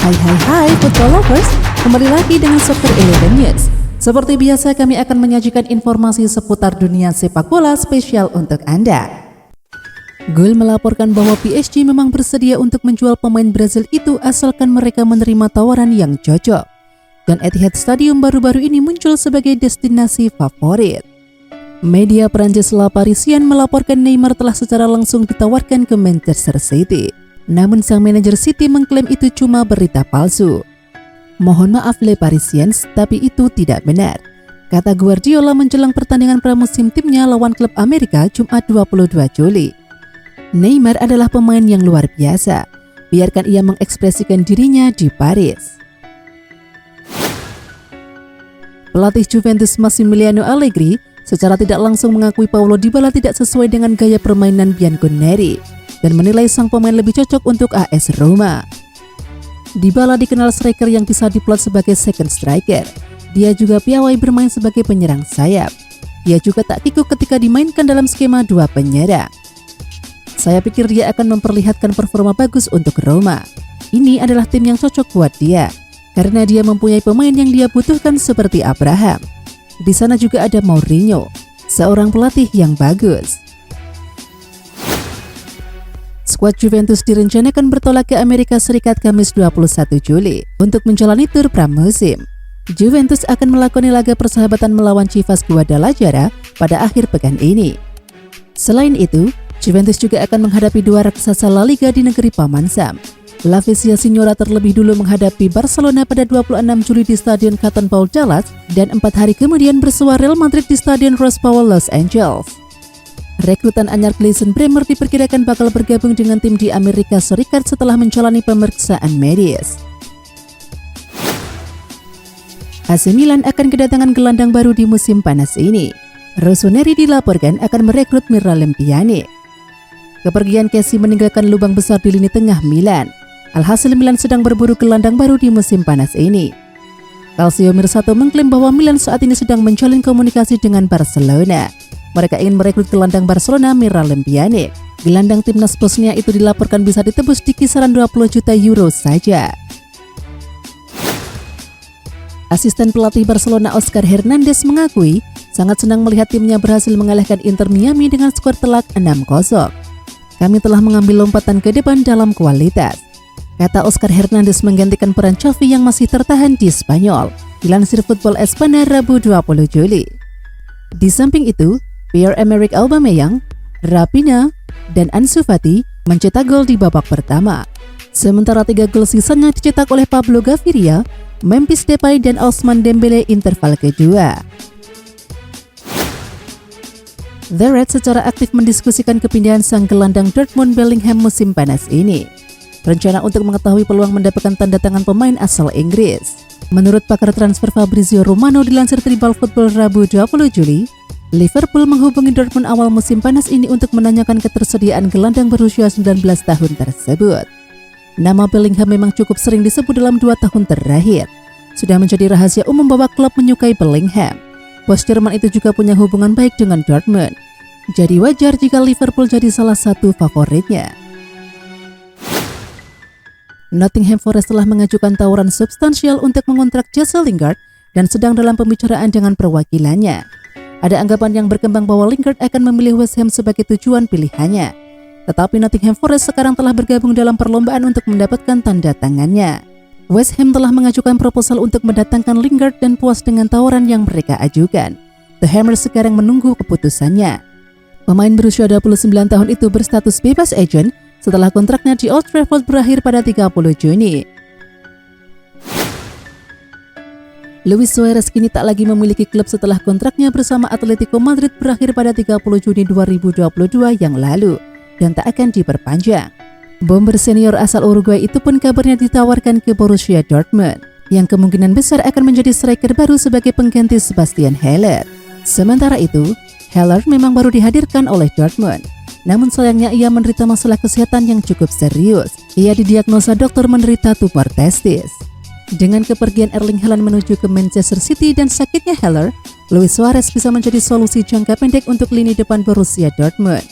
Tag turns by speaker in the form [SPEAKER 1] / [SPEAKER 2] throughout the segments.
[SPEAKER 1] Hai football lovers, kembali lagi dengan Soccer 11 News. Seperti biasa kami akan menyajikan informasi seputar dunia sepak bola spesial untuk Anda. Goal melaporkan bahwa PSG memang bersedia untuk menjual pemain Brazil itu asalkan mereka menerima tawaran yang cocok. Dan Etihad Stadium baru-baru ini muncul sebagai destinasi favorit. Media Prancis La Parisien melaporkan Neymar telah secara langsung ditawarkan ke Manchester City. Namun sang manajer City mengklaim itu cuma berita palsu. Mohon maaf Le Parisiens, tapi itu tidak benar, kata Guardiola menjelang pertandingan pramusim timnya lawan klub Amerika Jumat 22 Juli. Neymar adalah pemain yang luar biasa, biarkan ia mengekspresikan dirinya di Paris. Pelatih Juventus Massimiliano Allegri secara tidak langsung mengakui Paulo Dybala tidak sesuai dengan gaya permainan Bianconeri dan menilai sang pemain lebih cocok untuk AS Roma. Dybala dikenal striker yang bisa diplot sebagai second striker. Dia juga piawai bermain sebagai penyerang sayap. Dia juga tak kikuk ketika dimainkan dalam skema dua penyerang. Saya pikir dia akan memperlihatkan performa bagus untuk Roma. Ini adalah tim yang cocok buat dia, karena dia mempunyai pemain yang dia butuhkan seperti Abraham. Di sana juga ada Mourinho, seorang pelatih yang bagus. Skuad Juventus direncanakan bertolak ke Amerika Serikat Kamis 21 Juli untuk menjalani tur pramusim. Juventus akan melakoni laga persahabatan melawan Chivas Guadalajara pada akhir pekan ini. Selain itu, Juventus juga akan menghadapi dua raksasa La Liga di negeri Paman Sam. La Vecchia Signora terlebih dulu menghadapi Barcelona pada 26 Juli di Stadion Cotton Bowl Dallas dan 4 hari kemudian bersua Real Madrid di Stadion Rose Bowl Los Angeles. Rekrutan anyar Gleison Bremer diperkirakan bakal bergabung dengan tim di Amerika Serikat setelah menjalani pemeriksaan medis. AC Milan akan kedatangan gelandang baru di musim panas ini. Rossoneri dilaporkan akan merekrut Miralem Pjanic. Kepergian Kessie meninggalkan lubang besar di lini tengah Milan. Alhasil Milan sedang berburu gelandang baru di musim panas ini. Calcio Mercato mengklaim bahwa Milan saat ini sedang menjalin komunikasi dengan Barcelona. Mereka ingin merekrut gelandang Barcelona Miralem Pjanic. Gelandang timnas Bosnia itu dilaporkan bisa ditebus di kisaran 20 juta euro saja. Asisten pelatih Barcelona Oscar Hernandez mengakui sangat senang melihat timnya berhasil mengalahkan Inter Miami dengan skor telak 6-0. Kami telah mengambil lompatan ke depan dalam kualitas, kata Oscar Hernandez menggantikan peran Xavi yang masih tertahan di Spanyol, dilansir Football Espana Rabu 20 Juli. Di samping itu, Pierre-Emerick Aubameyang, Raphinha, dan Ansu Fati mencetak gol di babak pertama. Sementara 3 gol sisanya dicetak oleh Pablo Gaviria, Memphis Depay, dan Ousmane Dembele interval kedua. The Reds secara aktif mendiskusikan kepindahan sang gelandang Dortmund Bellingham musim panas ini. Rencana untuk mengetahui peluang mendapatkan tanda tangan pemain asal Inggris. Menurut pakar transfer Fabrizio Romano dilansir Tribal Football Rabu 20 Juli, Liverpool menghubungi Dortmund awal musim panas ini untuk menanyakan ketersediaan gelandang berusia 19 tahun tersebut. Nama Bellingham memang cukup sering disebut dalam 2 tahun terakhir. Sudah menjadi rahasia umum bahwa klub menyukai Bellingham. Bos Jerman itu juga punya hubungan baik dengan Dortmund. Jadi wajar jika Liverpool jadi salah satu favoritnya. Nottingham Forest telah mengajukan tawaran substansial untuk mengontrak Jesse Lingard dan sedang dalam pembicaraan dengan perwakilannya. Ada anggapan yang berkembang bahwa Lingard akan memilih West Ham sebagai tujuan pilihannya. Tetapi Nottingham Forest sekarang telah bergabung dalam perlombaan untuk mendapatkan tanda tangannya. West Ham telah mengajukan proposal untuk mendatangkan Lingard dan puas dengan tawaran yang mereka ajukan. The Hammers sekarang menunggu keputusannya. Pemain berusia 29 tahun itu berstatus bebas agent setelah kontraknya di Old Trafford berakhir pada 30 Juni. Luis Suarez kini tak lagi memiliki klub setelah kontraknya bersama Atletico Madrid berakhir pada 30 Juni 2022 yang lalu dan tak akan diperpanjang. Bomber senior asal Uruguay itu pun kabarnya ditawarkan ke Borussia Dortmund, yang kemungkinan besar akan menjadi striker baru sebagai pengganti Sebastian Haller. Sementara itu, Haller memang baru dihadirkan oleh Dortmund. Namun sayangnya ia menderita masalah kesehatan yang cukup serius. Ia didiagnosa dokter menderita tumor testis. Dengan kepergian Erling Haaland menuju ke Manchester City dan sakitnya Haller, Luis Suarez bisa menjadi solusi jangka pendek untuk lini depan Borussia Dortmund.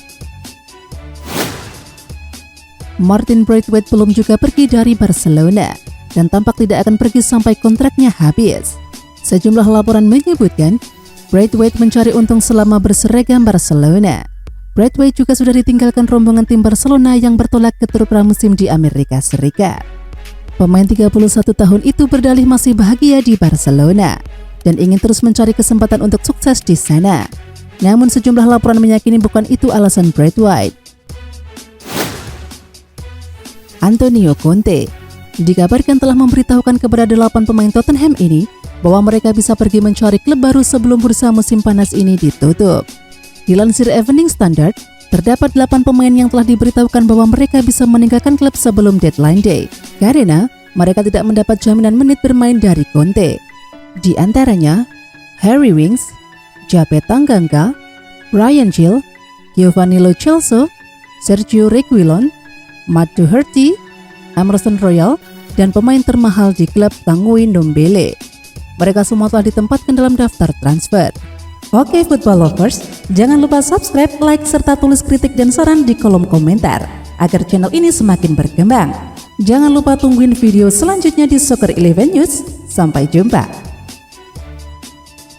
[SPEAKER 1] Martin Braithwaite belum juga pergi dari Barcelona. dan tampak tidak akan pergi sampai kontraknya habis. Sejumlah laporan menyebutkan Braithwaite mencari untung selama berseragam Barcelona. Braithwaite juga sudah ditinggalkan rombongan tim Barcelona yang bertolak ke tur pramusim di Amerika Serikat. Pemain 31 tahun itu berdalih masih bahagia di Barcelona dan ingin terus mencari kesempatan untuk sukses di sana. Namun sejumlah laporan meyakini bukan itu alasan Braithwaite. Antonio Conte dikabarkan telah memberitahukan kepada 8 pemain Tottenham ini bahwa mereka bisa pergi mencari klub baru sebelum bursa musim panas ini ditutup. Dilansir Evening Standard, terdapat 8 pemain yang telah diberitahukan bahwa mereka bisa meninggalkan klub sebelum deadline day karena mereka tidak mendapat jaminan menit bermain dari Conte. Di antaranya Harry Winks, Jape Tanganga, Ryan Gil, Giovanni Lo Celso, Sergio Reguilon, Matt Doherty, Emerson Royal, dan pemain termahal di klub Tanguy Ndombele. Mereka semua telah ditempatkan dalam daftar transfer. Oke football lovers, jangan lupa subscribe, like, serta tulis kritik dan saran di kolom komentar agar channel ini semakin berkembang. Jangan lupa tungguin video selanjutnya di Soccer 11 News. Sampai jumpa.